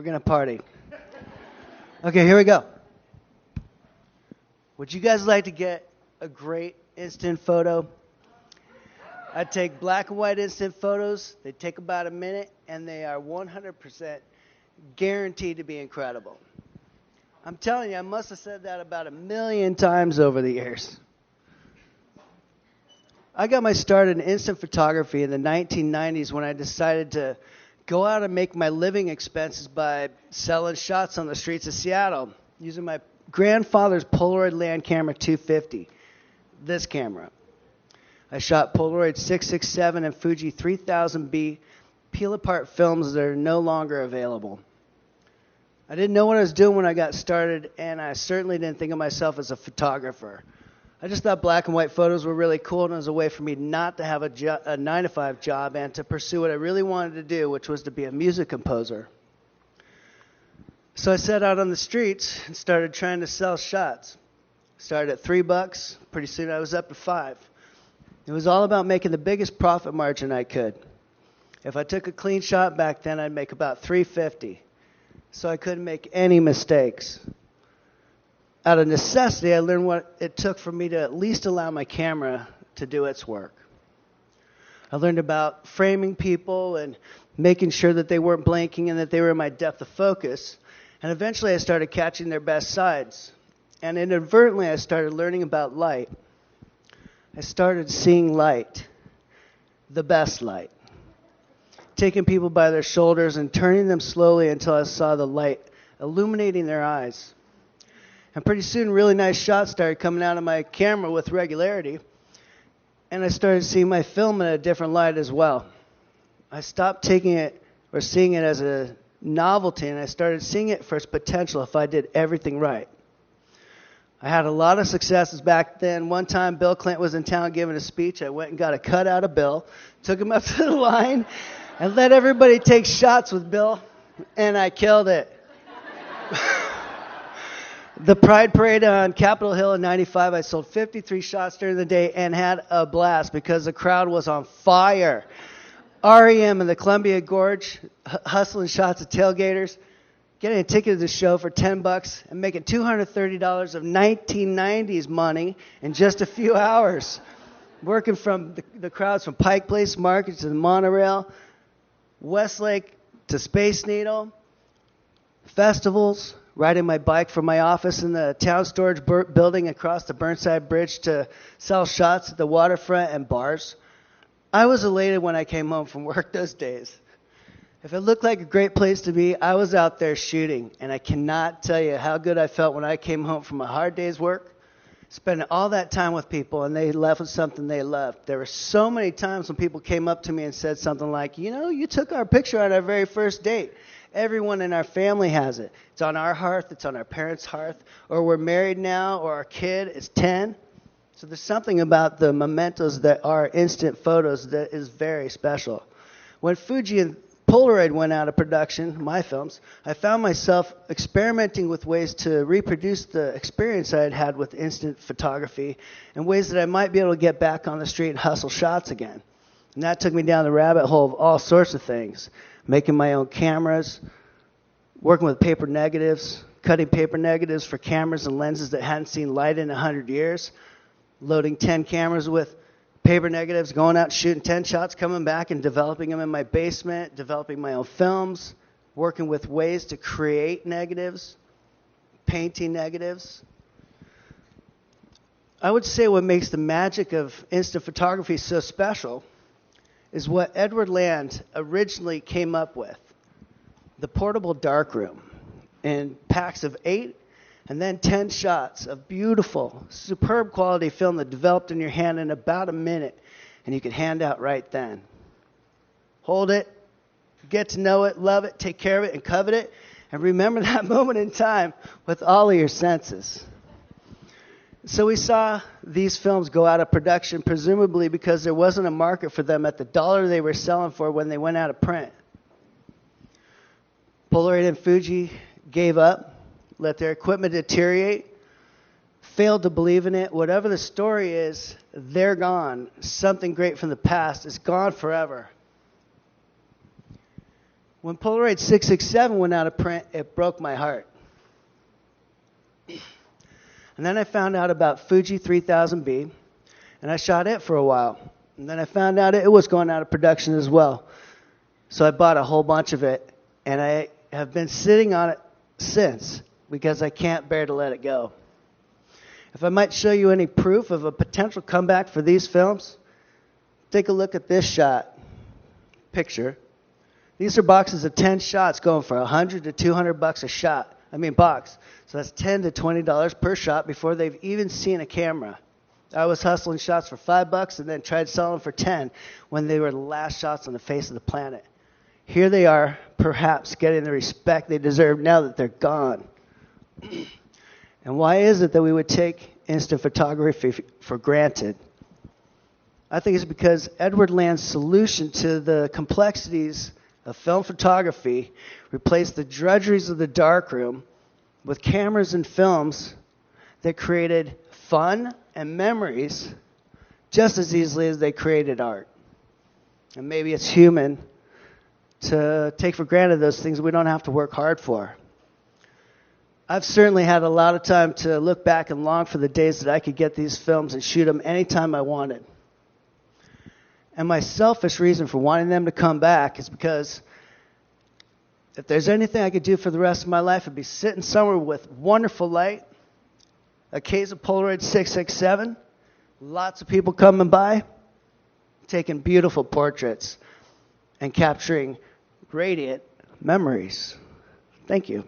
We're going to party. Okay, here we go. Would you guys like to get a great instant photo? I take black and white instant photos. They take about a minute, and they are 100% guaranteed to be incredible. I'm telling you, I must have said that about 1,000,000 times over the years. I got my start in instant photography in the 1990s when I decided to go out and make my living expenses by selling shots on the streets of Seattle using my grandfather's Polaroid Land Camera 250, this camera. I shot Polaroid 667 and Fuji 3000B peel-apart films that are no longer available. I didn't know what I was doing when I got started, and I certainly didn't think of myself as a photographer. I just thought black and white photos were really cool, and it was a way for me not to have a 9-to-5 job and to pursue what I really wanted to do, which was to be a music composer. So I set out on the streets and started trying to sell shots. Started at $3. Pretty soon I was up to $5. It was all about making the biggest profit margin I could. If I took a clean shot back then, I'd make about $3.50. So I couldn't make any mistakes. Out of necessity, I learned what it took for me to at least allow my camera to do its work. I learned about framing people and making sure that they weren't blinking and that they were in my depth of focus. And eventually I started catching their best sides. And inadvertently I started learning about light. I started seeing light, the best light. Taking people by their shoulders and turning them slowly until I saw the light illuminating their eyes. And pretty soon, really nice shots started coming out of my camera with regularity. And I started seeing my film in a different light as well. I stopped taking it or seeing it as a novelty, and I started seeing it for its potential if I did everything right. I had a lot of successes back then. One time, Bill Clinton was in town giving a speech. I went and got a cutout of Bill, took him up to the line, and let everybody take shots with Bill, and I killed it. The Pride Parade on Capitol Hill in '95, I sold 53 shots during the day and had a blast because the crowd was on fire. REM in the Columbia Gorge, hustling shots of tailgaters, getting a ticket to the show for $10 and making $230 of 1990s money in just a few hours. Working from the crowds from Pike Place Market to the monorail, Westlake to Space Needle, festivals, riding my bike from my office in the town storage building across the Burnside Bridge to sell shots at the waterfront and bars. I was elated when I came home from work those days. If it looked like a great place to be, I was out there shooting, and I cannot tell you how good I felt when I came home from a hard day's work, spending all that time with people, and they left with something they loved. There were so many times when people came up to me and said something like, you know, you took our picture on our very first date. Everyone in our family has it. It's on our hearth, it's on our parents' hearth, or we're married now, or our kid is 10. So there's something about the mementos that are instant photos that is very special. When Fuji and Polaroid went out of production, my films, I found myself experimenting with ways to reproduce the experience I had had with instant photography in ways that I might be able to get back on the street and hustle shots again. And that took me down the rabbit hole of all sorts of things. Making my own cameras, working with paper negatives, cutting paper negatives for cameras and lenses that hadn't seen light in 100 years, loading 10 cameras with paper negatives, going out shooting 10 shots, coming back and developing them in my basement, developing my own films, working with ways to create negatives, painting negatives. I would say what makes the magic of instant photography so special is what Edward Land originally came up with, the portable darkroom, in packs of 8 and then 10 shots of beautiful, superb quality film that developed in your hand in about a minute, and you could hand out right then. Hold it, get to know it, love it, take care of it, and covet it, and remember that moment in time with all of your senses. So we saw these films go out of production, presumably because there wasn't a market for them at the dollar they were selling for when they went out of print. Polaroid and Fuji gave up, let their equipment deteriorate, failed to believe in it. Whatever the story is, they're gone. Something great from the past is gone forever. When Polaroid 667 went out of print, it broke my heart. And then I found out about Fuji 3000B, and I shot it for a while. And then I found out it was going out of production as well. So I bought a whole bunch of it, and I have been sitting on it since because I can't bear to let it go. If I might show you any proof of a potential comeback for these films, take a look at this picture. These are boxes of 10 shots going for $100 to $200 box. So that's $10 to $20 per shot before they've even seen a camera. I was hustling shots for $5 and then tried selling them for 10 when they were the last shots on the face of the planet. Here they are, perhaps getting the respect they deserve now that they're gone. And why is it that we would take instant photography for granted? I think it's because Edward Land's solution to the complexities of film photography replaced the drudgeries of the darkroom with cameras and films that created fun and memories just as easily as they created art. And maybe it's human to take for granted those things we don't have to work hard for. I've certainly had a lot of time to look back and long for the days that I could get these films and shoot them anytime I wanted. And my selfish reason for wanting them to come back is because if there's anything I could do for the rest of my life, it'd be sitting somewhere with wonderful light, a case of Polaroid 667, lots of people coming by, taking beautiful portraits, and capturing radiant memories. Thank you.